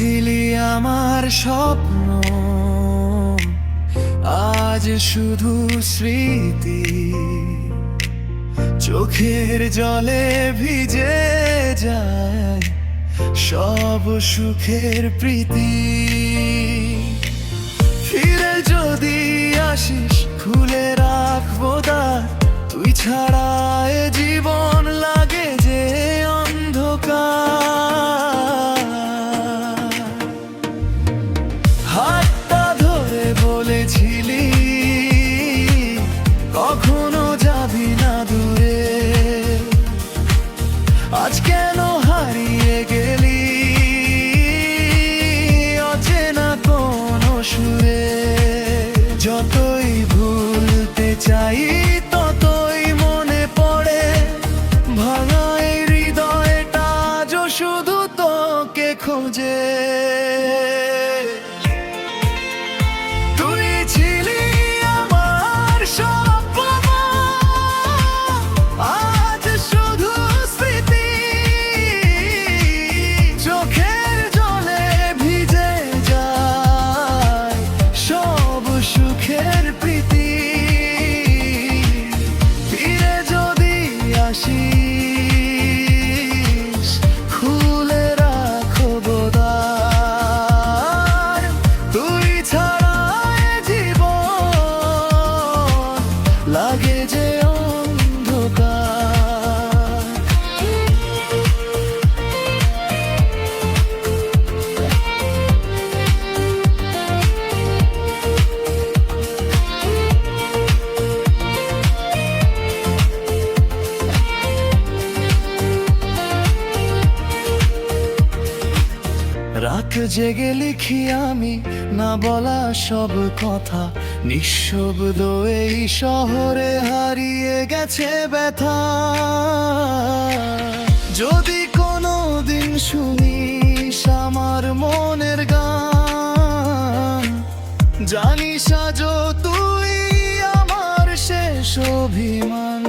ছিলি আমার স্বপ্ন, আজ শুধু স্মৃতি। চোখের জলে ভিজে যায় সব সুখের প্রীতি। ফিরে যদি আসিস খুলে রাখবো দ্বার, তুই ছাড়া এ জীবন লাগে যে অন্ধকার। হাতটা ধরে বলেছিলি কখনো যাবি না দূরে, আজ কেন হারিয়ে গেলি অচেনা কোনো সুরে। যতই ভুলতে চাই ততই মনে পড়ে ভাঙা এই হৃদয়টা আজও শুধু তোকে খোঁজে। তুই ছিলি আমার স্বপ্ন, আজ শুধু স্মৃতি। চোখের জলে ভিজে যায় সব সুখের প্রীতি। ফিরে যদি আসিস খুলে রাখবো দ্বার, তুই ছাড়া এ জীবন লাগে যে অন্ধকার। রাত জেগে লিখি আমি না বলা সব কথা, নিঃশব্দ এই শহরে হারিয়ে গেছে ব্যথা। যদি কোনো দিন শুনিস আমার মনের গান, জানিস আজও তুই আমার শেষ অভিমান।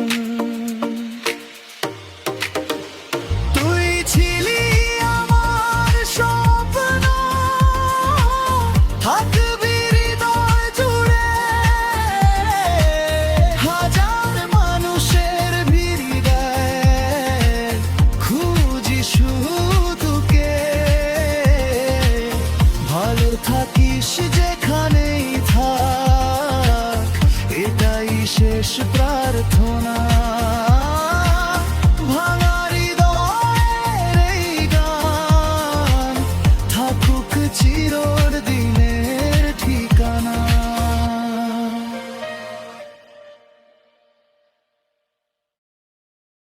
তুই ছিলি আমার স্বপ্ন, থাকবি হৃদয় জুড়ে। হাজার মানুষের ভিড় দেয় খুঁজি শুধুকে। ভালো থাকিস যেখানেই থাক, এটাই শেষ প্রার্থনা।